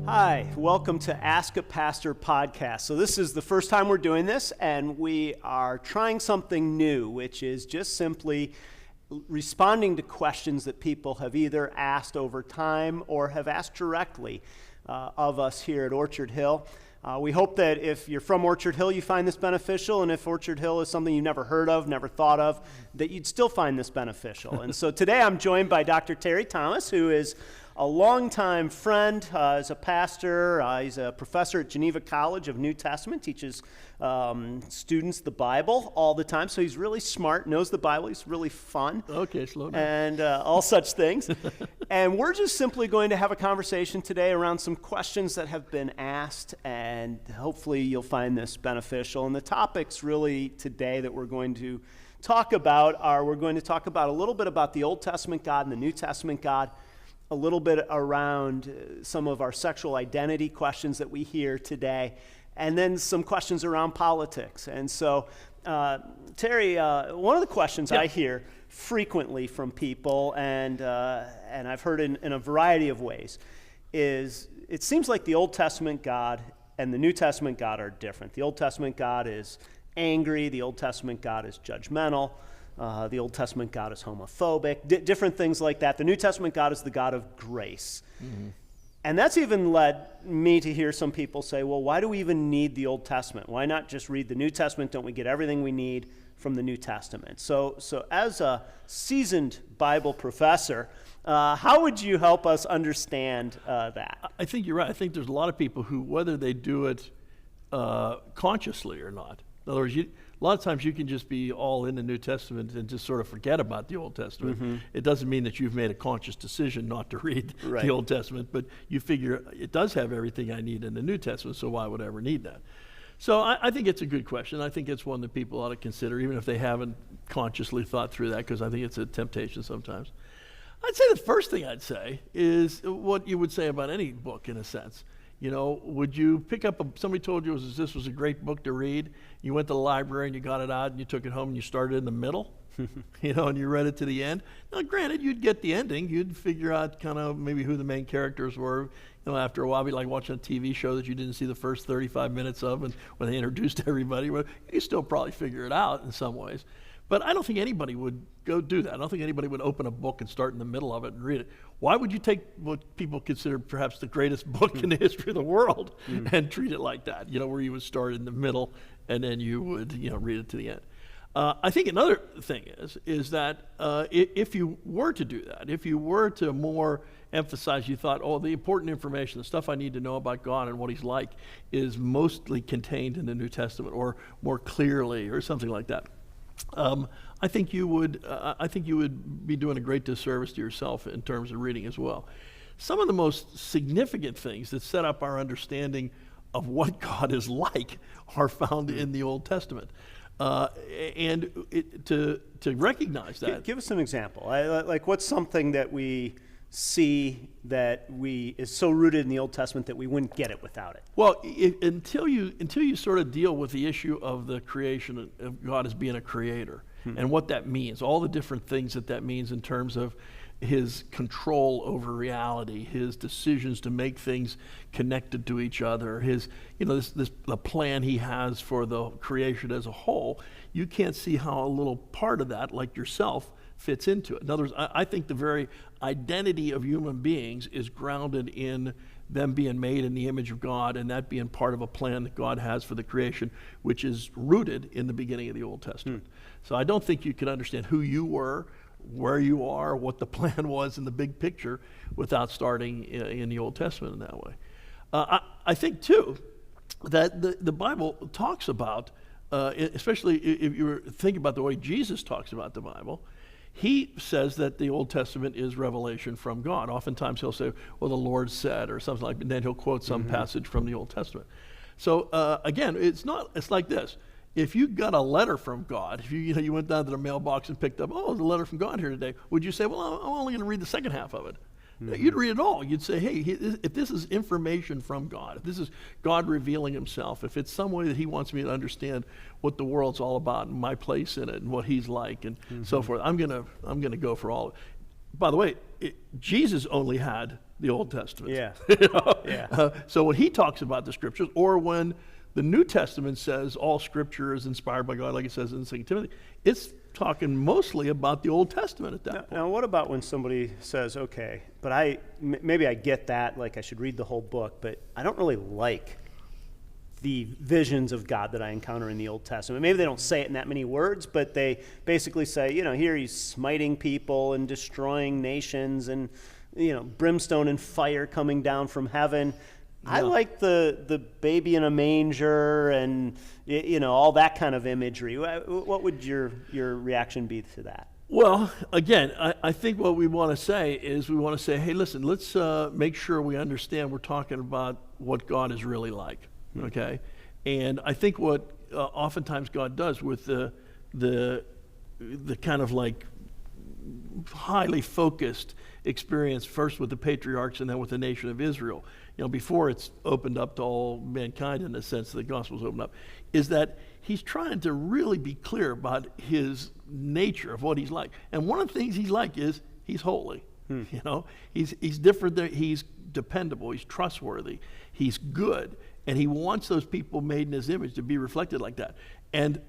Hi, welcome to Ask a Pastor podcast. So this is the first time we're doing this, and we are trying something new, which is just simply responding to questions that people have either asked over time or have asked directly of us here at Orchard Hill. We hope that if you're from Orchard Hill, you find this beneficial, and if Orchard Hill is something you've never heard of, never thought of, that you'd still find this beneficial. And so today I'm joined by Dr. Terry Thomas, who is a longtime friend, is a pastor, he's a professor at Geneva College of New Testament, teaches students the Bible all the time, so he's really smart, knows the Bible, he's really fun. Okay, slow down. And all such things. And we're just simply going to have a conversation today around some questions that have been asked, and hopefully you'll find this beneficial. And the topics really today that we're going to talk about are, we're going to talk about a little bit about the Old Testament God and the New Testament God, a little bit around some of our sexual identity questions that we hear today, and then some questions around politics. And so, Terry, one of the questions I hear frequently from people, and I've heard in a variety of ways, is it seems like the Old Testament God and the New Testament God are different. The Old Testament God is angry. The Old Testament God is judgmental. The Old Testament God is homophobic, different things like that. The New Testament God is the God of grace. Mm-hmm. And that's even led me to hear some people say, well, why do we even need the Old Testament? Why not just read the New Testament? Don't we get everything we need from the New Testament? So as a seasoned Bible professor, how would you help us understand that? I think you're right. I think there's a lot of people who, whether they do it consciously or not, in other words, a lot of times you can just be all in the New Testament and just sort of forget about the Old Testament. Mm-hmm. It doesn't mean that you've made a conscious decision not to read the Old Testament, but you figure it does have everything I need in the New Testament, so why would I ever need that? So I think it's a good question. I think it's one that people ought to consider, even if they haven't consciously thought through that, because I think it's a temptation sometimes. I'd say the first thing I'd say is what you would say about any book, in a sense. You know, would you pick up somebody told you this was a great book to read, you went to the library and you got it out and you took it home and you started in the middle, you know, and you read it to the end. Now, granted, you'd get the ending. You'd figure out kind of maybe who the main characters were. You know, after a while, it'd be like watching a TV show that you didn't see the first 35 minutes of, and when they introduced everybody, well, you still probably figure it out in some ways. But I don't think anybody would go do that. I don't think anybody would open a book and start in the middle of it and read it. Why would you take what people consider perhaps the greatest book in the history of the world and treat it like that, you know, where you would start in the middle and then you would, you know, read it to the end? I think another thing is that if you were to do that, if you were to more emphasize, you thought, oh, the important information, the stuff I need to know about God and what he's like is mostly contained in the New Testament or more clearly or something like that. I think you would be doing a great disservice to yourself in terms of reading as well. Some of the most significant things that set up our understanding of what God is like are found in the Old Testament, and to recognize that. Give us an example. Like what's something that we see that is so rooted in the Old Testament that we wouldn't get it without it? Well, until you sort of deal with the issue of the creation of God as being a creator and what that means, all the different things that means in terms of his control over reality, his decisions to make things connected to each other, his, you know, the plan he has for the creation as a whole, you can't see how a little part of that, like yourself, fits into it. In other words, I think the very identity of human beings is grounded in them being made in the image of God and that being part of a plan that God has for the creation, which is rooted in the beginning of the Old Testament. So I don't think you can understand who you were, where you are, what the plan was in the big picture without starting in the Old Testament in that way. I think, too, that the Bible talks about, especially if you were thinking about the way Jesus talks about the Bible, he says that the Old Testament is revelation from God. Oftentimes he'll say, well, the Lord said, or something like that, and then he'll quote some passage from the Old Testament. So again, it's like this. If you got a letter from God, if you went down to the mailbox and picked up, oh, there's a letter from God here today, would you say, well, I'm only going to read the second half of it? Mm-hmm. You'd read it all. You'd say, hey, if this is information from God, if this is God revealing himself, if it's some way that he wants me to understand what the world's all about and my place in it and what he's like and so forth, I'm gonna go for all of it. By the way, Jesus only had the Old Testament. Yeah. You know? Yeah. So when he talks about the scriptures, or when the New Testament says all scripture is inspired by God, like it says in 2 Timothy, it's talking mostly about the Old Testament at that point. Now, what about when somebody says, okay, but maybe I get that, like I should read the whole book, but I don't really like the visions of God that I encounter in the Old Testament. Maybe they don't say it in that many words, but they basically say, here he's smiting people and destroying nations and, brimstone and fire coming down from heaven. Yeah. I like the baby in a manger and, all that kind of imagery. What would your reaction be to that? Well, again, I think what we want to say is hey, listen, let's make sure we understand we're talking about what God is really like. Okay, and I think what oftentimes God does with the kind of like highly focused experience, first with the patriarchs and then with the nation of Israel, before it's opened up to all mankind in the sense that the gospel's opened up, is that he's trying to really be clear about his nature of what he's like. And one of the things he's like is he's holy. He's different. He's dependable. He's trustworthy. He's good. And he wants those people made in his image to be reflected like that. And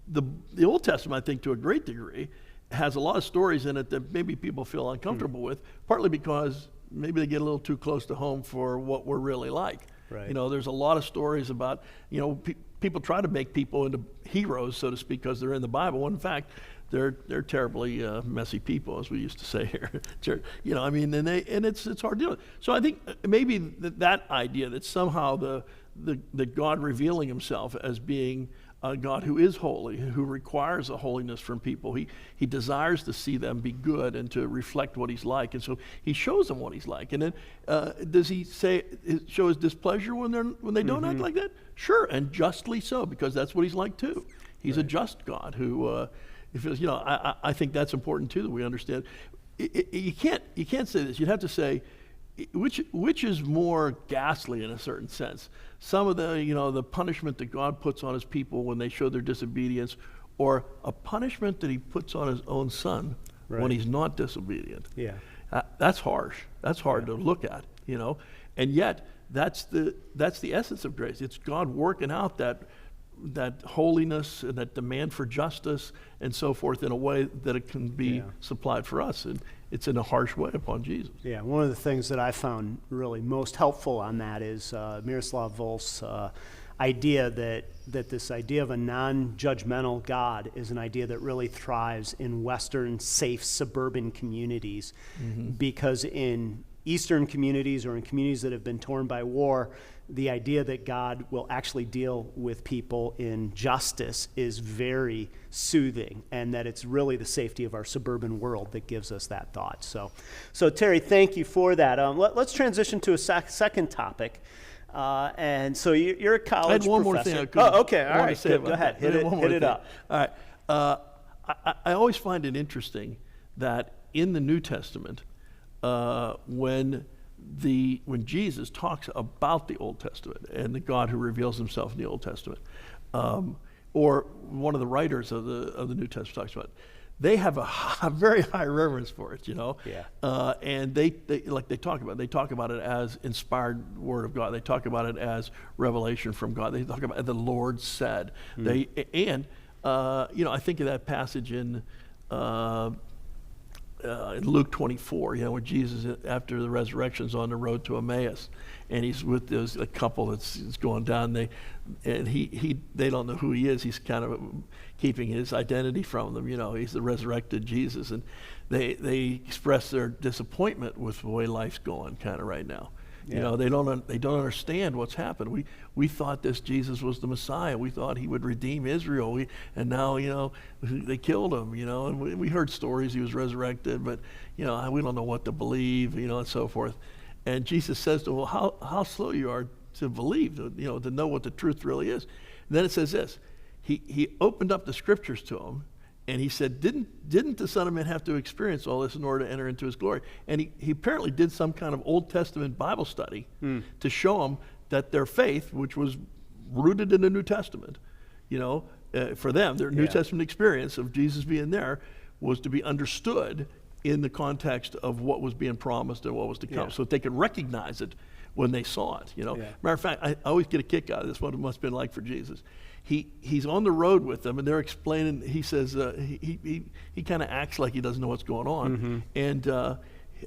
the Old Testament, I think, to a great degree, has a lot of stories in it that maybe people feel uncomfortable with, partly because maybe they get a little too close to home for what we're really like. Right. There's a lot of stories about, people try to make people into heroes, so to speak, because they're in the Bible. When in fact, they're terribly messy people, as we used to say here. And it's hard to do. So I think maybe that idea that somehow the God revealing himself as being a God who is holy, who requires a holiness from people. He desires to see them be good and to reflect what he's like. And so he shows them what he's like. And then does he show his displeasure when they don't act like that? Sure, and justly so, because that's what he's like too. He's a just God who, I think that's important too, that we understand. You can't say this. You'd have to say, which is more ghastly in a certain sense? Some of the punishment that God puts on his people when they show their disobedience, or a punishment that he puts on his own son when he's not disobedient. Yeah, that's harsh. That's hard to look at, and yet that's the essence of grace. It's God working out that holiness and that demand for justice and so forth in a way that it can be supplied for us, and it's in a harsh way upon Jesus. Yeah, one of the things that I found really most helpful on that is Miroslav Volf's idea that this idea of a non-judgmental God is an idea that really thrives in Western, safe, suburban communities, because in Eastern communities or in communities that have been torn by war, the idea that God will actually deal with people in justice is very soothing, and that it's really the safety of our suburban world that gives us that thought. So Terry, thank you for that. Let's transition to a second topic. And so you're a college professor. I had one more thing I could. Oh, okay. All right. Go ahead. Hit it up. All right. I always find it interesting that in the New Testament, when Jesus talks about the Old Testament and the God who reveals himself in the Old Testament, or one of the writers of the New Testament talks about it, they have a very high reverence for it, Yeah. And they talk about it as inspired word of God. They talk about it as revelation from God. They talk about it, the Lord said. I think of that passage in Luke 24, where Jesus, after the resurrection, is on the road to Emmaus, and he's with a couple that's going down. They don't know who he is. He's kind of keeping his identity from them. He's the resurrected Jesus, and they express their disappointment with the way life's going, kind of right now. Yeah. They don't understand what's happened. We thought this Jesus was the Messiah. We thought he would redeem Israel. And now they killed him. And we heard stories he was resurrected, but we don't know what to believe. And so forth. And Jesus says to them, well, how slow you are to believe, to know what the truth really is. And then it says this: he opened up the scriptures to them. And he said, didn't the Son of Man have to experience all this in order to enter into his glory? And he apparently did some kind of Old Testament Bible study to show them that their faith, which was rooted in the New Testament, for them, their New Testament experience of Jesus being there was to be understood in the context of what was being promised and what was to come, Yeah. so that they could recognize it when they saw it. Yeah. Matter of fact, I always get a kick out of this. What it must have been like for Jesus. He's on the road with them, and they're explaining. He says he kind of acts like he doesn't know what's going on, and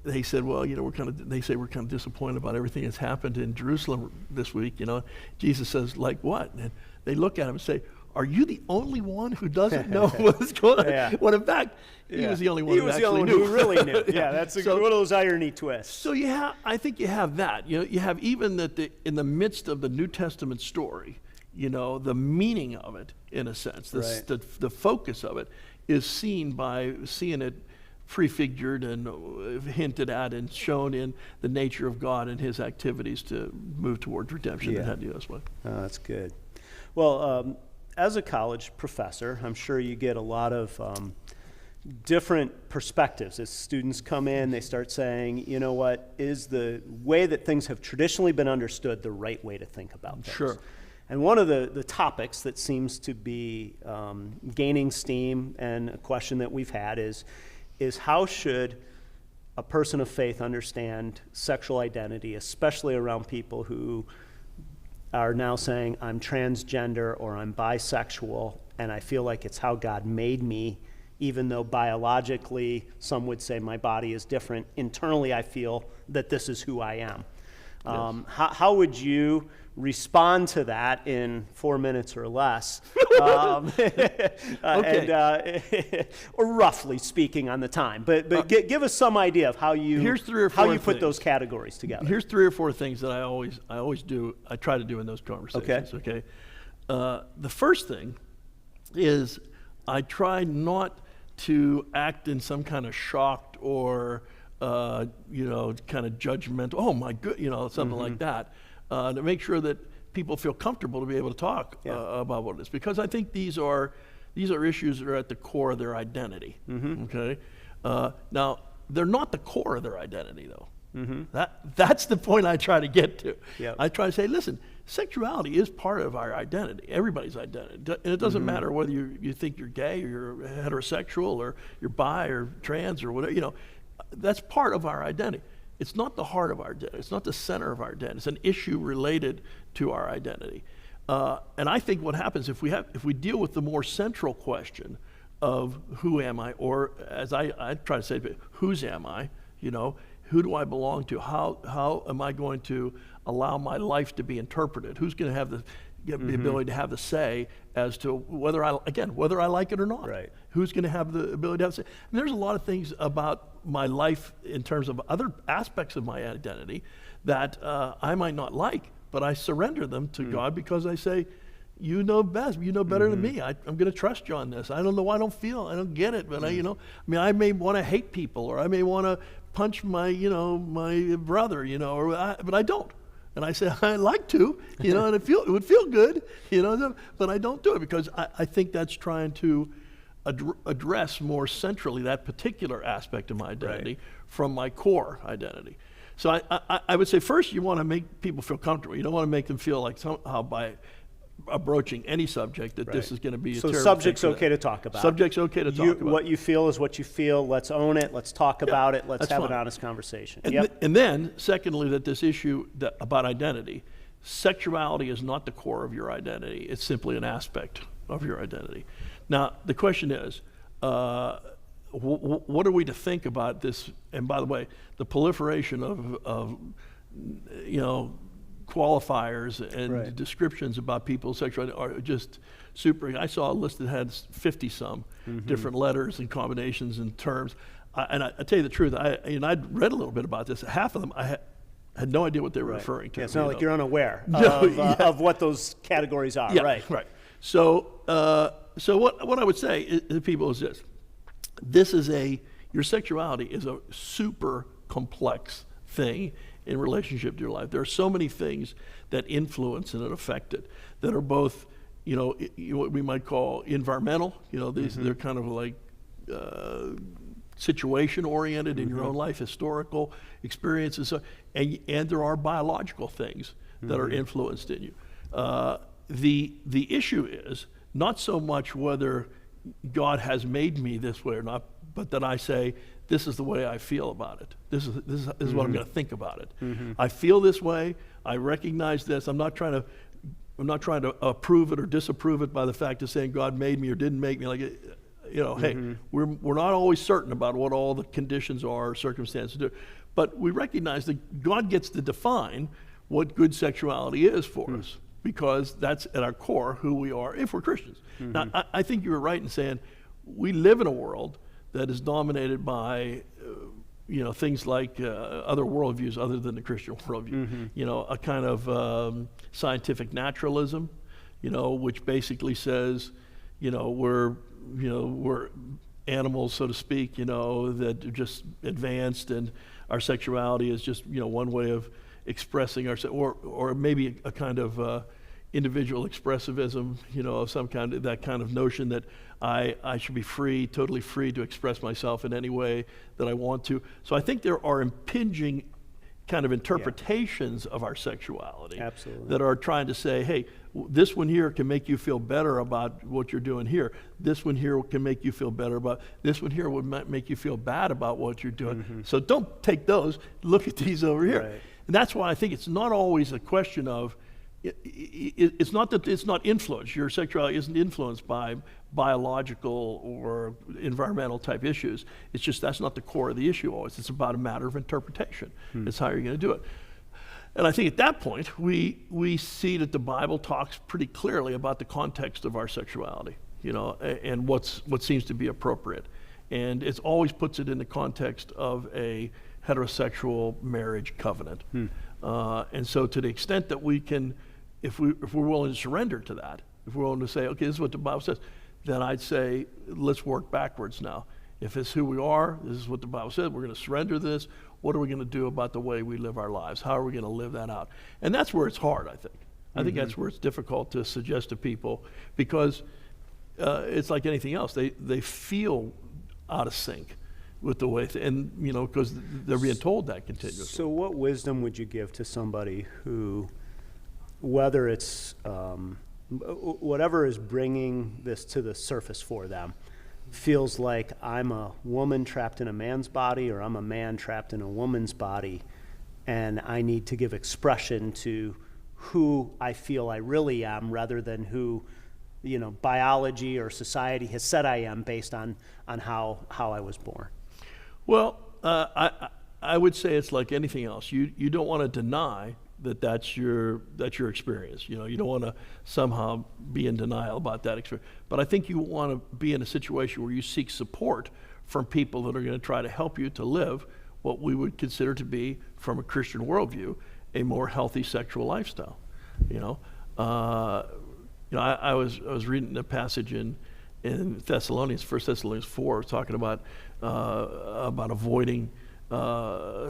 they said, well, we're kind of disappointed about everything that's happened in Jerusalem this week. Jesus says, like what? And they look at him and say, are you the only one who doesn't know what's going on? Yeah. When in fact, he was the only one He who was the actually only knew. one who really knew. Yeah, that's one of those irony twists. So I think you have that. You have even that in the midst of the New Testament story, the meaning of it, in a sense, the focus of it is seen by seeing it prefigured and hinted at and shown in the nature of God and his activities to move towards redemption and head this way. Oh, that's good. Well, as a college professor, I'm sure you get a lot of different perspectives. As students come in, they start saying, what is the way that things have traditionally been understood the right way to think about things? Sure. And one of the topics that seems to be gaining steam, and a question that we've had is how should a person of faith understand sexual identity, especially around people who are now saying, I'm transgender or I'm bisexual, and I feel like it's how God made me, even though biologically some would say my body is different. Internally, I feel that this is who I am. Yes. How would you respond to that in 4 minutes or less? Okay. Or roughly speaking on the time, but give us some idea of how you Here's 3 or 4 how you put things. those categories together. Here's 3 or 4 things that I always do. I try to do in those conversations. Okay. The first thing is I try not to act in some kind of shocked or kind of judgmental. Oh my good, something like that. To make sure that people feel comfortable to be able to talk about what it is, because I think these are issues that are at the core of their identity. Okay. Now they're not the core of their identity though. That's the point I try to get to. Yep. I try to say, listen, sexuality is part of our identity, everybody's identity. And it doesn't matter whether you think you're gay or you're heterosexual or you're bi or trans or whatever, that's part of our identity. It's not the heart of our identity. It's not the center of our identity. It's an issue related to our identity. And I think what happens if we deal with the more central question of who am I, or as I try to say, whose am I, who do I belong to? How am I going to allow my life to be interpreted? Who's going to have the ability to have the say as to whether I like it or not? Right. Who's going to have the ability to have the say? And there's a lot of things about my life in terms of other aspects of my identity that I might not like, but I surrender them to God because I say, you know best. You know better than me. I'm going to trust you on this. I don't know why I don't get it, but I may want to hate people, or I may want to punch my brother, but I don't. And I say, I like to, and it would feel good, but I don't do it because I think that's trying to address more centrally that particular aspect of my identity from my core identity. So I would say first you want to make people feel comfortable. You don't want to make them feel like somehow by broaching any subject that this is going to be a terrible subject's thing for okay them. to talk about. Subject's okay to talk about. What you feel is what you feel. Let's own it. Let's talk about it. Let's that's have fine. an honest conversation. And then, secondly, that this issue about identity, sexuality is not the core of your identity. It's simply an aspect of your identity. Now, the question is, what are we to think about this? And by the way, the proliferation of qualifiers and descriptions about people's sexuality are just super. I saw a list that had 50-some different letters and combinations and terms. I tell you the truth, I'd read a little bit about this. Half of them I had no idea what they were referring to. Yeah, it's not like you're unaware of what those categories are. Yeah, right. So what I would say to people is this is your sexuality is a super complex thing in relationship to your life. There are so many things that influence and that affect it that are both, what we might call environmental. They're kind of like situation oriented in your own life, historical experiences, and there are biological things that are influenced in you. The issue is not so much whether God has made me this way or not, but that I say this is the way I feel about it. This is what I'm going to think about it. I feel this way. I recognize this. I'm not trying to approve it or disapprove it by the fact of saying God made me or didn't make me. Like, hey, we're not always certain about what all the conditions are or circumstances do, but we recognize that God gets to define what good sexuality is for us, because that's at our core who we are if we're Christians. Now, I think you were right in saying we live in a world that is dominated by things like other worldviews other than the Christian worldview. A kind of scientific naturalism, which basically says, we're animals, so to speak, that are just advanced, and our sexuality is just one way of expressing ourselves, or maybe a kind of individual expressivism, of some kind, that kind of notion that I should be free, totally free to express myself in any way that I want to. So I think there are impinging kind of interpretations of our sexuality that are trying to say, hey, this one here can make you feel better about what you're doing here. This one here can make you feel better about, this one here would make you feel bad about what you're doing. So don't take those, look at these over here. Right. And that's why I think it's not always a question of, it's not that it's not influenced. Your sexuality isn't influenced by biological or environmental type issues. It's just that's not the core of the issue always. It's about a matter of interpretation. It's how you're going to do it. And I think at that point, we see that the Bible talks pretty clearly about the context of our sexuality, and what seems to be appropriate. And it always puts it in the context of a heterosexual marriage covenant. And so to the extent that we can, if we're willing to surrender to that, if we're willing to say, okay, this is what the Bible says, then I'd say, let's work backwards now. If it's who we are, this is what the Bible says, we're going to surrender this. What are we going to do about the way we live our lives? How are we going to live that out? And that's where it's hard, I think. I think that's where it's difficult to suggest to people, because it's like anything else. They feel out of sync with the way, because they're being told that continuously. So what wisdom would you give to somebody who, whether it's whatever is bringing this to the surface for them, feels like I'm a woman trapped in a man's body, or I'm a man trapped in a woman's body, and I need to give expression to who I feel I really am, rather than who biology or society has said I am based on how I was born? Well, I would say it's like anything else. You don't want to deny that's your experience. You don't want to somehow be in denial about that experience. But I think you want to be in a situation where you seek support from people that are going to try to help you to live what we would consider to be, from a Christian worldview, a more healthy sexual lifestyle. I was reading a passage in Thessalonians, 1 Thessalonians 4, talking about avoiding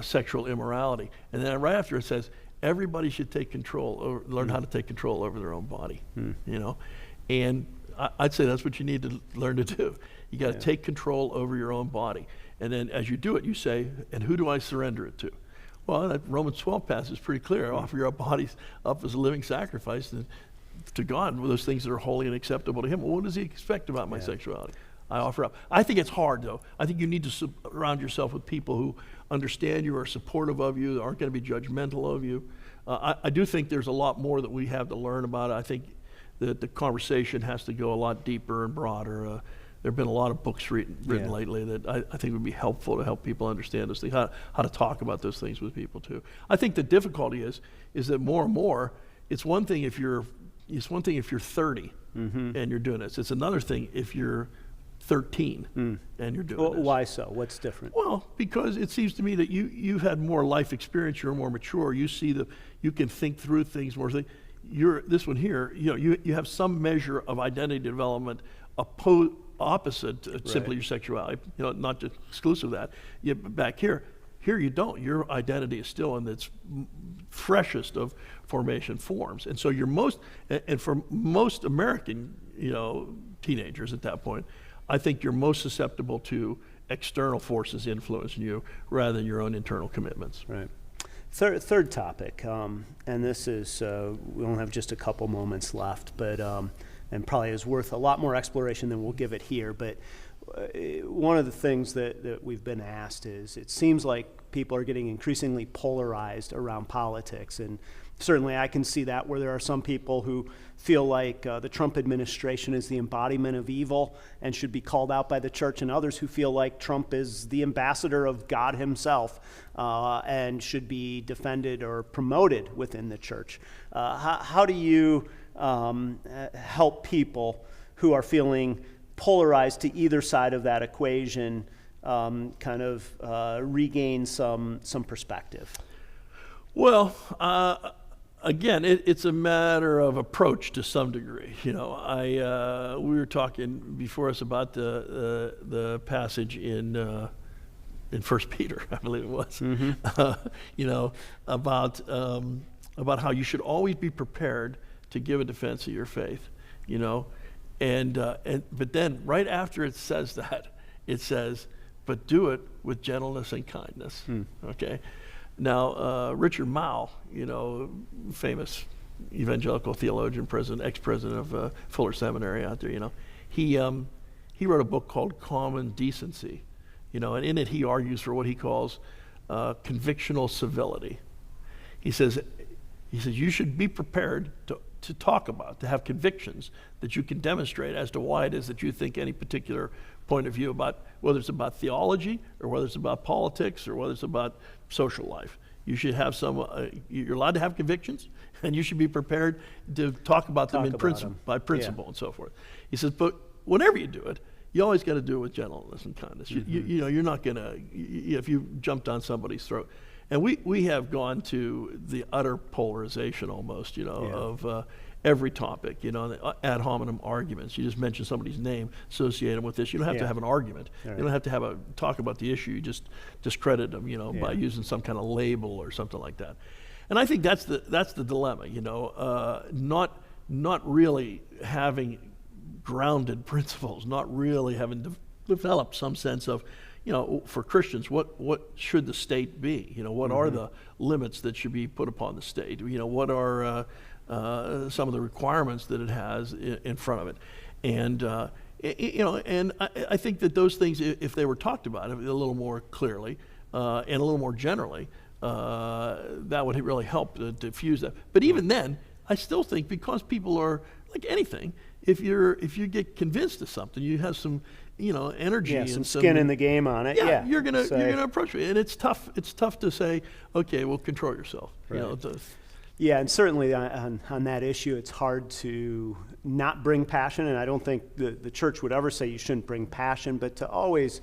sexual immorality, and then right after it says everybody should take control, or learn how to take control over their own body. And I'd say that's what you need to learn to do. You got to take control over your own body, and then as you do it, you say, and who do I surrender it to? Well, that Romans 12 passage is pretty clear. Offer your bodies up as a living sacrifice to God, those things that are holy and acceptable to Him. Well, what does He expect about my sexuality? I offer up. I think it's hard, though. I think you need to surround yourself with people who understand you, are supportive of you, aren't going to be judgmental of you. I do think there's a lot more that we have to learn about it. I think that the conversation has to go a lot deeper and broader. There have been a lot of books written lately that I think would be helpful to help people understand those things, how to talk about those things with people too. I think the difficulty is that more and more, it's one thing if you're 30 and you're doing this. It's another thing if you're 13 and you're doing this. Why so? What's different? Well, because it seems to me that you've had more life experience. You're more mature. You can think through things more. This one here, you have some measure of identity development opposite simply your sexuality. Not just exclusive of that. Back here you don't. Your identity is still in its freshest of formation forms, and so for most American teenagers at that point, I think you're most susceptible to external forces influencing you rather than your own internal commitments. Right. Third topic, and this is, we only have just a couple moments left, but and probably is worth a lot more exploration than we'll give it here, but one of the things that we've been asked is, it seems like people are getting increasingly polarized around politics, and certainly I can see that, where there are some people who feel like the Trump administration is the embodiment of evil and should be called out by the church, and others who feel like Trump is the ambassador of God himself and should be defended or promoted within the church. How do you help people who are feeling polarized to either side of that equation regain some perspective? Well, again, it's a matter of approach to some degree. We were talking before us about the passage in 1 Peter, I believe it was. About how you should always be prepared to give a defense of your faith. But then right after it says that, it says, but do it with gentleness and kindness. Okay. Now, Richard Mouw, famous evangelical theologian, ex-president of Fuller Seminary out there, he wrote a book called Common Decency, and in it he argues for what he calls convictional civility. He says you should be prepared to to have convictions that you can demonstrate as to why it is that you think any particular point of view about, whether it's about theology or whether it's about politics or whether it's about social life. You should have you're allowed to have convictions, and you should be prepared to talk about them by principle and so forth. He says, but whenever you do it, you always got to do it with gentleness and kindness. You're not going to, if you jumped on somebody's throat. And we have gone to the utter polarization almost, of every topic, ad hominem arguments. You just mention somebody's name, associate them with this. You don't have to have an argument. Right. You don't have to have a talk about the issue. You just discredit them, by using some kind of label or something like that. And I think that's the dilemma, not really having grounded principles, not really having developed some sense of, for Christians, what should the state be? What are the limits that should be put upon the state? What are some of the requirements that it has in front of it? And and I think that those things, if they were talked about a little more clearly and a little more generally, that would really help to diffuse that. But even then, I still think, because people are like anything, if you get convinced of something, you have some energy and some skin in the game on it. You're gonna approach it, and it's tough. It's tough to say, okay, well, control yourself. Right. And certainly on that issue, it's hard to not bring passion, and I don't think the church would ever say you shouldn't bring passion, but to always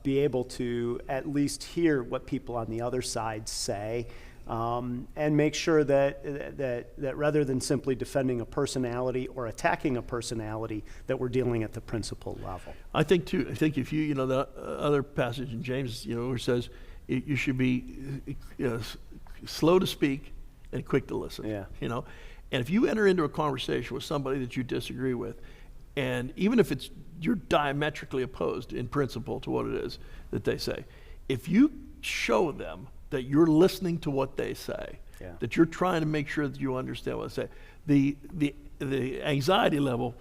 be able to at least hear what people on the other side say. And make sure that rather than simply defending a personality or attacking a personality, that we're dealing at the principle level. I think too. I think if you the other passage in James, where it says you should be slow to speak and quick to listen. And if you enter into a conversation with somebody that you disagree with, and even if you're diametrically opposed in principle to what it is that they say, if you show them that you're listening to what they say, that you're trying to make sure that you understand what they say, the anxiety level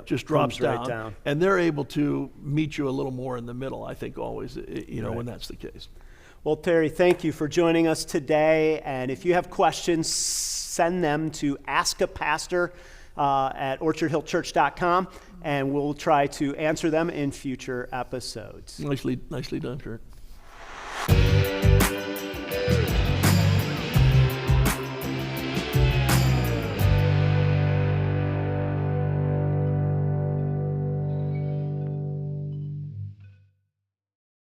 just drops right down, and they're able to meet you a little more in the middle, I think, always, when that's the case. Well, Terry, thank you for joining us today, and if you have questions, send them to askapastor at orchardhillchurch.com, and we'll try to answer them in future episodes. Nicely done, Kurt.